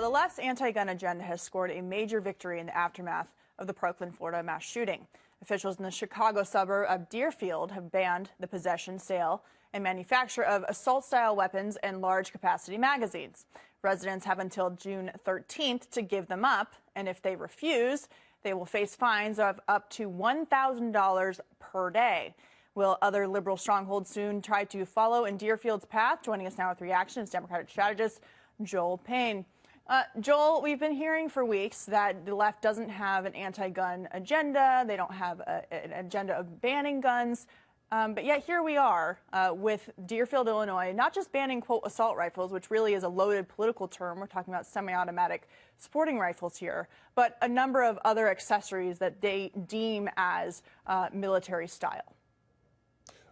the left's anti-gun agenda has scored a major victory in the aftermath of the Parkland, Florida mass shooting. Officials in the Chicago suburb of Deerfield have banned the possession, sale, and manufacture of assault-style weapons and large-capacity magazines. Residents have until June 13th to give them up, and if they refuse, they will face fines of up to $1,000 per day. Will other liberal strongholds soon try to follow in Deerfield's path? Joining us now with reaction is Democratic strategist Joel Payne. Joel, we've been hearing for weeks that the left doesn't have an anti-gun agenda. They don't have an agenda of banning guns. But yet here we are with Deerfield, Illinois, not just banning, quote, assault rifles, which really is a loaded political term. We're talking about semi-automatic sporting rifles here, but a number of other accessories that they deem as military style.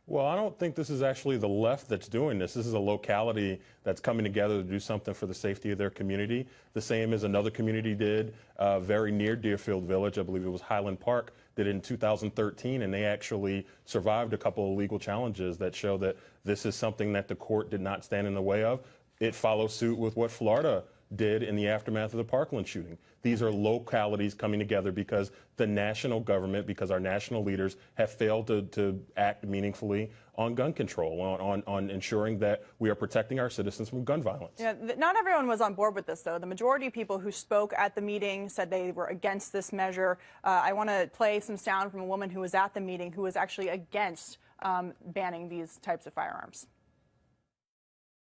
Well, I don't think this is actually the left that's doing this. This is a locality that's coming together to do something for the safety of their community, the same as another community did very near Deerfield Village. I believe it was Highland Park, did it in 2013, and they actually survived a couple of legal challenges that show that this is something that the court did not stand in the way of. It follows suit with what Florida did in the aftermath of the Parkland shooting. These are localities coming together because the national government, because our national leaders have failed to act meaningfully on gun control, on ensuring that we are protecting our citizens from gun violence. Yeah, not everyone was on board with this, though. The majority of people who spoke at the meeting said they were against this measure. I want to play some sound from a woman who was at the meeting who was actually against banning these types of firearms.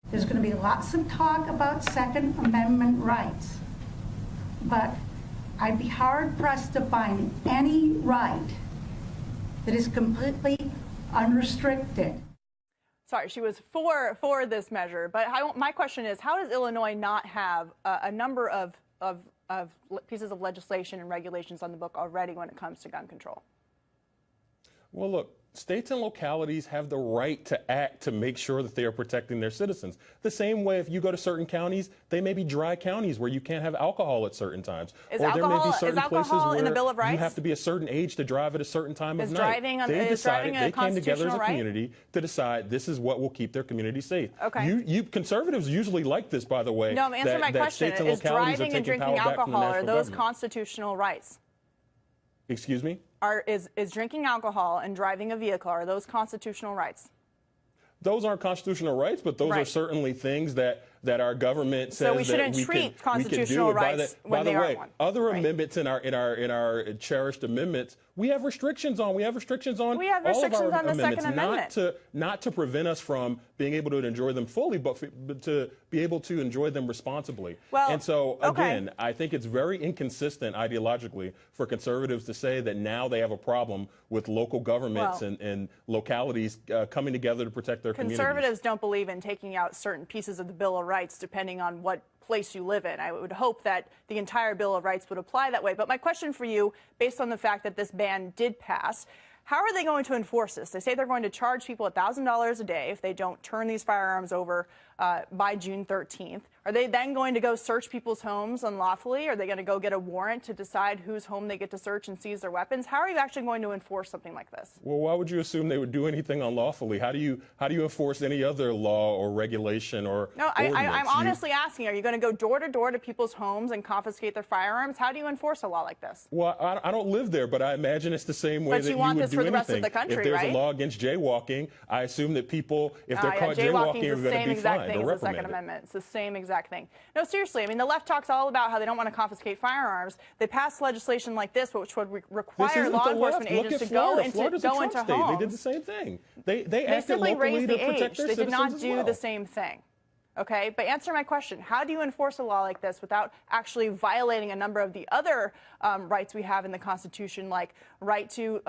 There's going to be lots of talk about Second Amendment rights, but I'd be hard-pressed to find any right that is completely unrestricted. Sorry, she was for this measure, but my question is, how does Illinois not have a number of pieces of legislation and regulations on the book already when it comes to gun control? Well, look, states and localities have the right to act to make sure that they are protecting their citizens. The same way if you go to certain counties, they may be dry counties where you can't have alcohol at certain times. Is alcohol in the Bill of Rights? You have to be a certain age to drive at a certain time of night. They came together as a community to decide this is what will keep their community safe. Okay. Conservatives usually like this, by the way. No, answer my question. Is driving and drinking alcohol, are those constitutional rights? Excuse me? Is drinking alcohol and driving a vehicle, are those constitutional rights? Those aren't constitutional rights, but those are certainly things that our government says so we shouldn't treat constitutional rights when they are one. Other amendments in our cherished amendments, we have restrictions on. We have restrictions on all of our on the amendments, Second Amendment. not to prevent us from being able to enjoy them fully, but to be able to enjoy them responsibly. Well, and so, again, I think it's very inconsistent ideologically for conservatives to say that now they have a problem with local governments and localities coming together to protect their communities. Conservatives don't believe in taking out certain pieces of the Bill of Rights depending on what place you live in. I would hope that the entire Bill of Rights would apply that way. But my question for you, based on the fact that this ban did pass, how are they going to enforce this? They say they're going to charge people $1,000 a day if they don't turn these firearms over by June 13th. Are they then going to go search people's homes unlawfully? Are they going to go get a warrant to decide whose home they get to search and seize their weapons? How are you actually going to enforce something like this? Well, why would you assume they would do anything unlawfully? How do you enforce any other law or regulation or ordinance? I'm honestly asking, are you going to go door to door to people's homes and confiscate their firearms? How do you enforce a law like this? Well, I don't live there, but I imagine it's the same way that you would do anything. For the rest of the country, if there's right? a law against jaywalking, I assume that people, if they're caught jaywalking, are going to be fined or reprimanded. The Second Amendment. It's the same exact thing. No, seriously. I mean, the left talks all about how they don't want to confiscate firearms. They passed legislation like this, which would require law enforcement agents to go into homes. They did the same thing. They acted simply locally raised to the protect age. their They did not citizens do the same thing. Okay, but answer my question. How do you enforce a law like this without actually violating a number of the other rights we have in the Constitution, like right to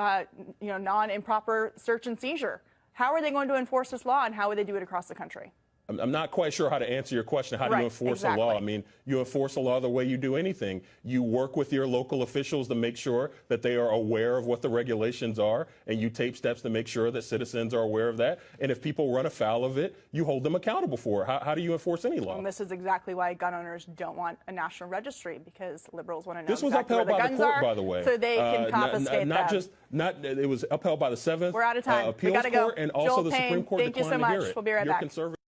non-improper search and seizure? How are they going to enforce this law, and how would they do it across the country? I'm not quite sure how to answer your question. How do you enforce a law? I mean, you enforce a law the way you do anything. You work with your local officials to make sure that they are aware of what the regulations are, and you take steps to make sure that citizens are aware of that. And if people run afoul of it, you hold them accountable for it. How do you enforce any law? And this is exactly why gun owners don't want a national registry, because liberals want to know this was exactly upheld where the by guns the court, are, by the way. so they can confiscate them. It was upheld by the 7th We're out of time. Appeals We gotta go. Court, and also Joel the Payne, Supreme Court thank you so declined to hear much. it. We'll be right back.